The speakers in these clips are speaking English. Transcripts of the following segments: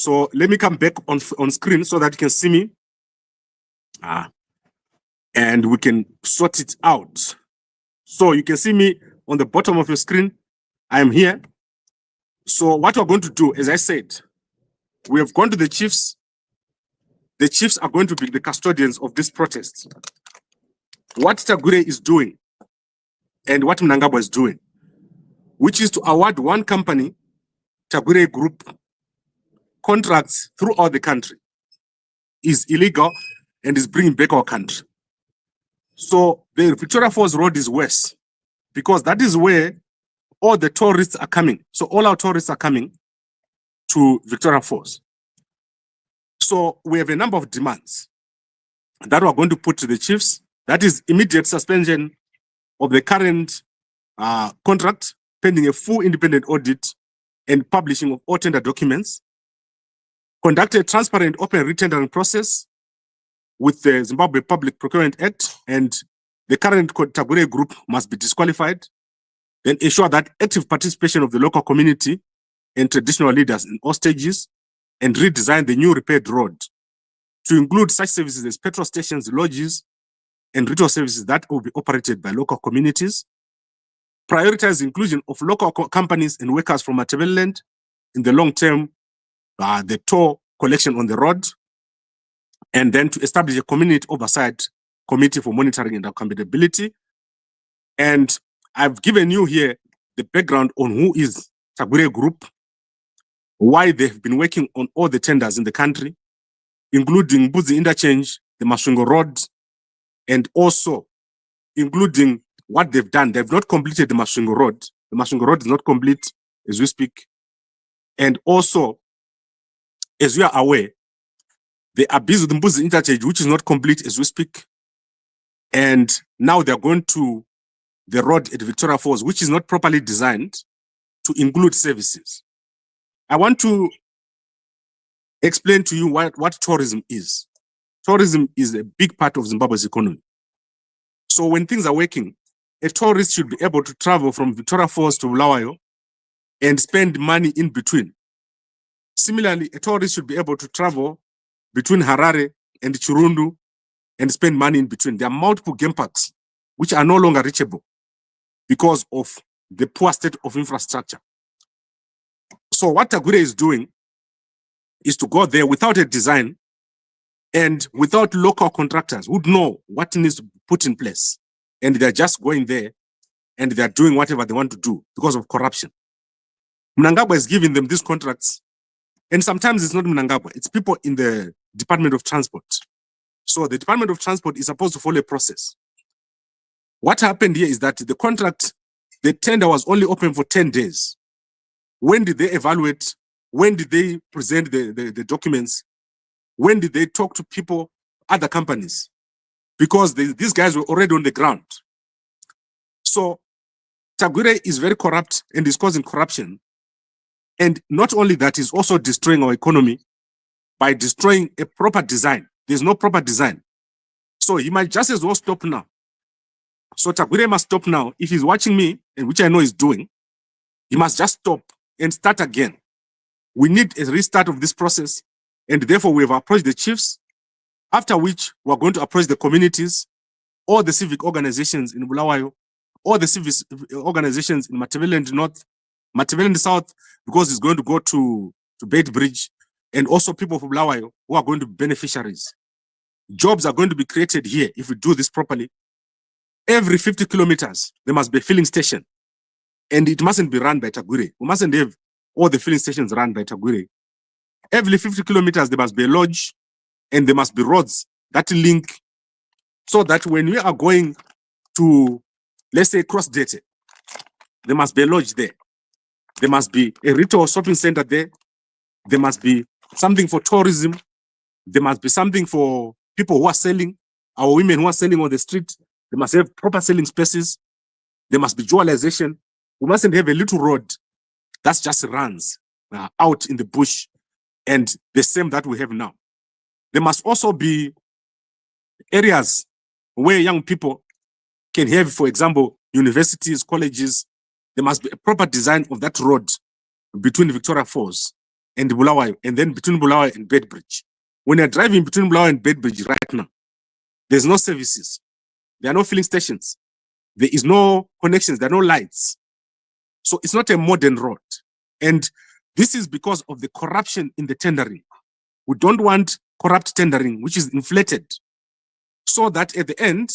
So let me come back on screen so that you can see me. And we can sort it out. So you can see me on the bottom of your screen. I am here. So what we're going to do, as I said, we have gone to the chiefs. The chiefs are going to be the custodians of this protest. What Tagwirei is doing and what Mnangagwa is doing, which is to award one company, Tagwirei Group, contracts throughout the country, is illegal and is bringing back our country. So the Victoria Falls Road is worse because that is where all the tourists are coming. So all our tourists are coming to Victoria Falls. So we have a number of demands that we're going to put to the chiefs. That is immediate suspension of the current contract, pending a full independent audit and publishing of all tender documents. Conduct a transparent open retendering process with the Zimbabwe Public Procurement Act, and the current Tagwirei Group must be disqualified. Then ensure that active participation of the local community and traditional leaders in all stages, and redesign the new repaired road to include such services as petrol stations, lodges, and retail services that will be operated by local communities. Prioritize the inclusion of local companies and workers from Matabeleland in the long term, the toll collection on the road, and then to establish a community oversight committee for monitoring and accountability. And I've given you here the background on who is Tagwirei Group, why they've been working on all the tenders in the country, including Mbudzi interchange, the Masvingo Road, and also including what they've done. They've not completed the Masvingo Road. The Masvingo Road is not complete as we speak. And also, as we are aware, they are busy with the Mbudzi interchange, which is not complete as we speak. And now they're going to the road at Victoria Falls, which is not properly designed to include services. I want to explain to you what tourism is. Tourism is a big part of Zimbabwe's economy. So when things are working, a tourist should be able to travel from Victoria Falls to Bulawayo and spend money in between. Similarly, a tourist should be able to travel between Harare and Chirundu and spend money in between. There are multiple game parks which are no longer reachable because of the poor state of infrastructure. So what Tagwirei is doing is to go there without a design and without local contractors who know what needs to be put in place. And they're just going there and they're doing whatever they want to do because of corruption. Mnangagwa is giving them these contracts. And sometimes it's not Mnangagwa, it's people in the Department of Transport. So the Department of Transport is supposed to follow a process. What happened here is that the contract, the tender was only open for 10 days. When did they evaluate? When did they present the documents? When did they talk to people, other companies? Because these guys were already on the ground. So Tagwirei is very corrupt and is causing corruption. And not only that, is also destroying our economy by destroying a proper design. There's no proper design. So he might just as well stop now. So Tagwirei must stop now. If he's watching me, and which I know he's doing, he must just stop and start again. We need a restart of this process. And therefore, we have approached the chiefs, after which we're going to approach the communities, all the civic organizations in Bulawayo, all the civic organizations in Matabeleland North, Matabeleland South, because it's going to go to Bait Bridge, and also people from Bulawayo who are going to be beneficiaries. Jobs are going to be created here if we do this properly. Every 50 kilometers, there must be a filling station. And it mustn't be run by Tagwirei. We mustn't have all the filling stations run by Tagwirei. Every 50 kilometers, there must be a lodge and there must be roads that link so that when we are going to, let's say, Cross Dete, there must be a lodge there. There must be a retail shopping center there. There must be something for tourism. There must be something for people who are selling, our women who are selling on the street. They must have proper selling spaces. There must be jewelization. We mustn't have a little road that just runs out in the bush and the same that we have now. There must also be areas where young people can have, for example, universities, colleges. There must be a proper design of that road between Victoria Falls and Bulawayo, and then between Bulawayo and Bedbridge. When you're driving between Bulawayo and Bedbridge right now, there's no services. There are no filling stations. There is no connections. There are no lights. So it's not a modern road. And this is because of the corruption in the tendering. We don't want corrupt tendering, which is inflated, so that at the end,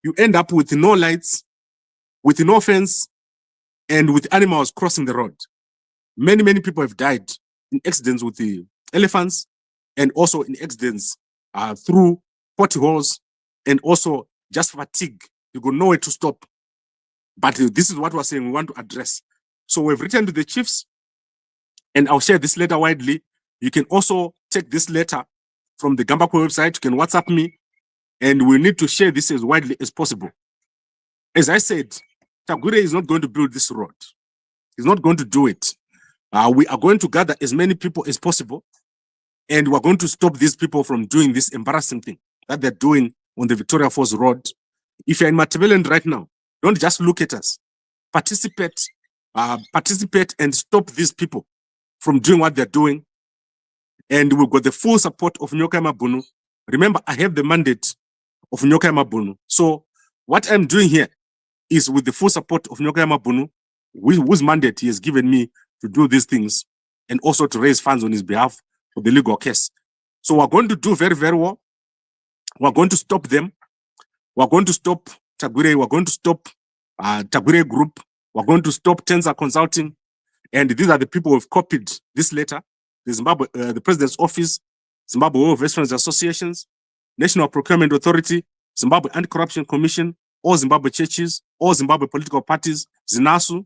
you end up with no lights, with no fence, and with animals crossing the road. Many, many people have died in accidents with the elephants, and also in accidents through potholes, and also just fatigue. You got nowhere to stop. But this is what we're saying we want to address. So we've written to the chiefs, and I'll share this letter widely. You can also take this letter from the Gambako website. You can WhatsApp me, and we need to share this as widely as possible. As I said, Tagwirei is not going to build this road. He's not going to do it. We are going to gather as many people as possible, and we're going to stop these people from doing this embarrassing thing that they're doing on the Victoria Falls Road. If you're in Matabeleland right now, don't just look at us. Participate and stop these people from doing what they're doing. And we've got the full support of Nyoka Mabunu. Remember, I have the mandate of Nyoka Mabunu. So what I'm doing here is with the full support of Nyoka Mabunu, whose mandate he has given me to do these things and also to raise funds on his behalf for the legal case. So we're going to do very, very well. We're going to stop them. We're going to stop Tagwirei. We're going to stop Tagwirei Group. We're going to stop Tenza Consulting. And these are the people who have copied this letter. The Zimbabwe, the President's Office, Zimbabwe War Veterans Associations, National Procurement Authority, Zimbabwe Anti-Corruption Commission, all Zimbabwe churches, all Zimbabwe political parties, ZINASU,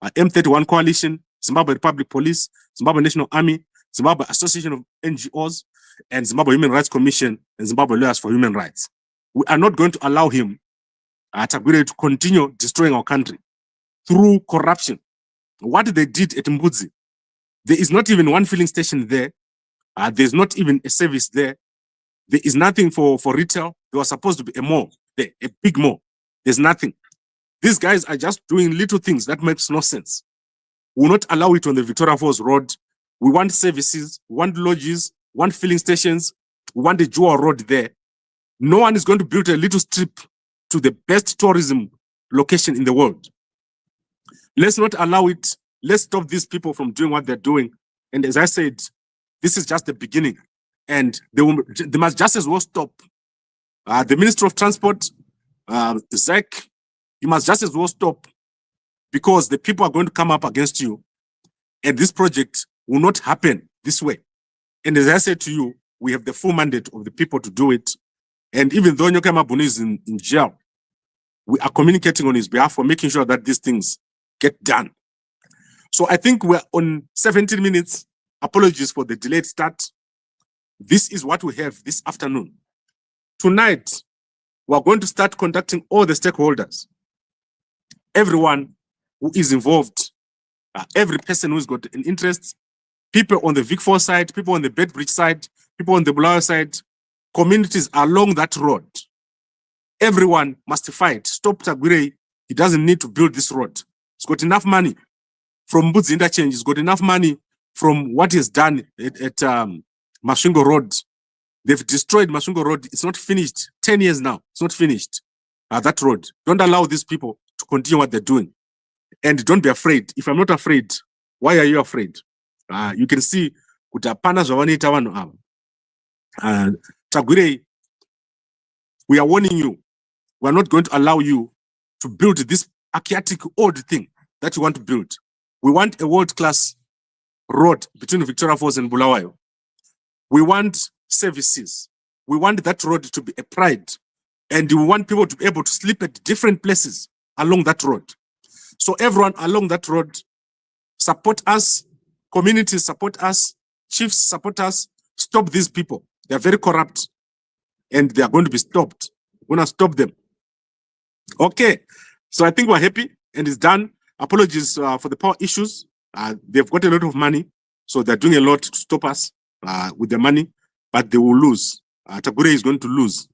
M31 Coalition, Zimbabwe Republic Police, Zimbabwe National Army, Zimbabwe Association of NGOs, and Zimbabwe Human Rights Commission, and Zimbabwe Lawyers for Human Rights. We are not going to allow him, Tagwirei, to continue destroying our country through corruption. What they did at Mbudzi, there is not even one filling station there. There's not even a service there. There is nothing for retail. There was supposed to be a mall there, a big mall. There's nothing. These guys are just doing little things that makes no sense. We will not allow it on the Victoria Falls Road. We want services, we want lodges, we want filling stations, we want the Jewel Road there. No one is going to build a little strip to the best tourism location in the world. Let's not allow it. Let's stop these people from doing what they're doing. And as I said, this is just the beginning. And they must just as well stop. The Minister of Transport, Zach, you must just as well stop, because the people are going to come up against you. And this project will not happen this way. And as I said to you, we have the full mandate of the people to do it. And even though Nyoka Mabunu is in jail, we are communicating on his behalf for making sure that these things get done. So I think we're on 17 minutes. Apologies for the delayed start. This is what we have this afternoon. Tonight, we're going to start contacting all the stakeholders, everyone who is involved, every person who's got an interest, people on the Vic Falls side, people on the Bedbridge side, people on the Bulawayo side, communities along that road. Everyone must fight. Stop Tagwirei. He doesn't need to build this road. He's got enough money from Mbudzi interchange. He's got enough money from what he's done at Masvingo Road. They've destroyed Masvingo Road. It's not finished. 10 years now. It's not finished. That road. Don't allow these people to continue what they're doing. And don't be afraid. If I'm not afraid, why are you afraid? You can see Tagwirei, we are warning you. We are not going to allow you to build this archaic old thing that you want to build. We want a world-class road between Victoria Falls and Bulawayo. We want services. We want that road to be a pride. And we want people to be able to sleep at different places along that road. So everyone along that road, support us, communities support us, chiefs support us, stop these people. They are very corrupt and they are going to be stopped. We're going to stop them. Okay, so I think we're happy and it's done. Apologies for the power issues. They've got a lot of money, so they're doing a lot to stop us with the money, but they will lose. Tagwirei is going to lose.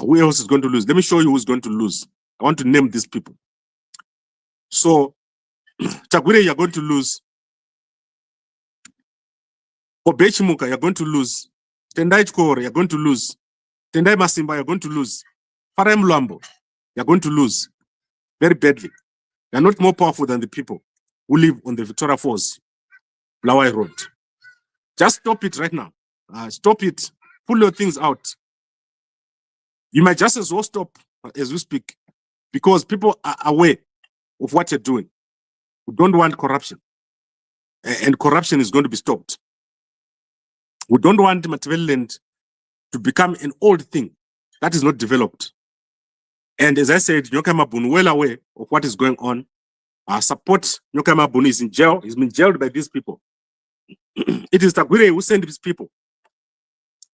Who else is going to lose? Let me show you who's going to lose. I want to name these people. So, Tagwirei, you're going to lose Obey Chimuka, you're going to lose. Tendai Chikore, you're going to lose. Tendai Masimba, you're going to lose. Farem Luambo, you're going to lose very badly. You're not more powerful than the people who live on the Victoria Falls, Blawai Road. Just stop it right now. Stop it. Pull your things out. You might just as well stop as we speak, because people are aware of what you're doing. We don't want corruption. And corruption is going to be stopped. We don't want Matabeleland to become an old thing that is not developed. And as I said, Nyoka Mabunu well aware of what is going on. Our support, Nyoka Mabunu is in jail. He's been jailed by these people. It is Tagwirei who sent these people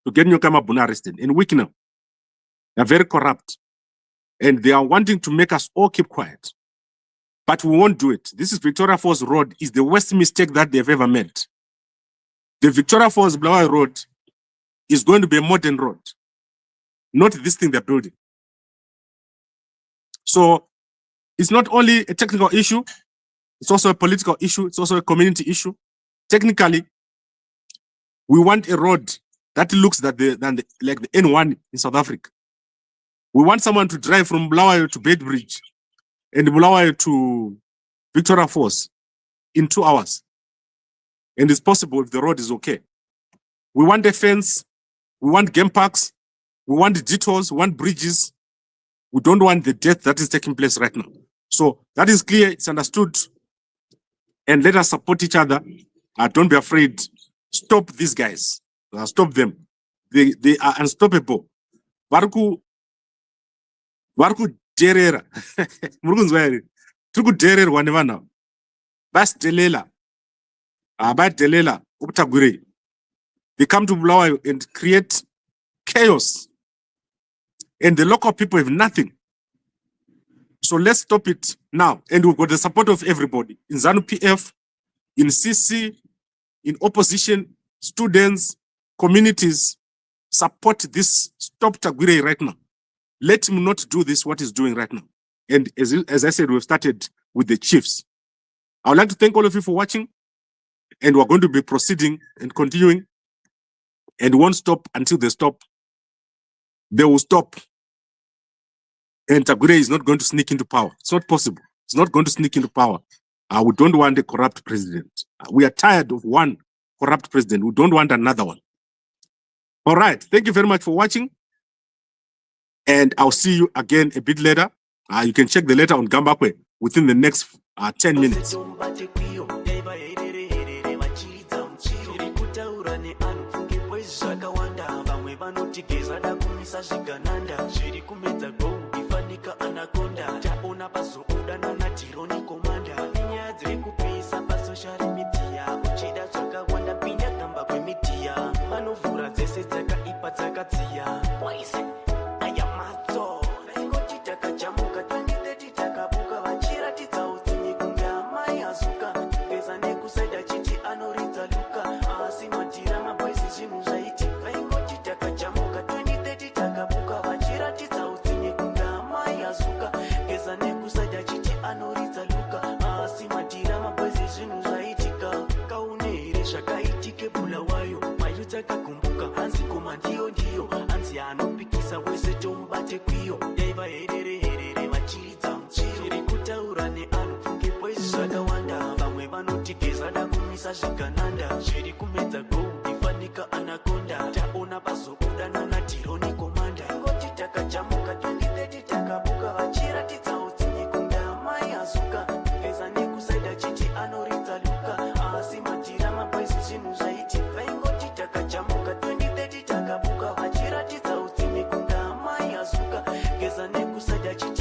to get Nyoka Mabunu arrested. And weak now. They're very corrupt. And they are wanting to make us all keep quiet. But we won't do it. This is Victoria Falls Road. Is the worst mistake that they've ever made. The Victoria Falls Blawai Road is going to be a modern road. Not this thing they're building. So it's not only a technical issue, it's also a political issue, it's also a community issue. Technically, we want a road that looks like the N1 in South Africa. We want someone to drive from Bulawayo to Bedbridge and Bulawayo to Victoria Falls in 2 hours. And it's possible if the road is okay. We want a fence, we want game parks, we want detours, we want bridges. We don't want the death that is taking place right now. So that is clear, it's understood. And let us support each other. Don't be afraid. Stop these guys. Stop them. They are unstoppable. Varku derera. Murugunzwari. Tuku derera wanevana. Bas delela. Ba delela. Tagwirei. They come to Bulawayo and create chaos. And the local people have nothing. So let's stop it now. And we've got the support of everybody. In ZANU-PF, in CC, in opposition, students, communities. Support this. Stop Tagwirei right now. Let him not do this, what he's doing right now. And as I said, we've started with the chiefs. I would like to thank all of you for watching. And we're going to be proceeding and continuing. And won't stop until they stop. They will stop. And Tagwirei is not going to sneak into power. It's not possible. It's not going to sneak into power. We don't want a corrupt president. We are tired of one corrupt president. We don't want another one. All right. Thank you very much for watching. And I'll see you again a bit later. You can check the letter on Gambakwe within the next 10 minutes. Geza nekusada chiti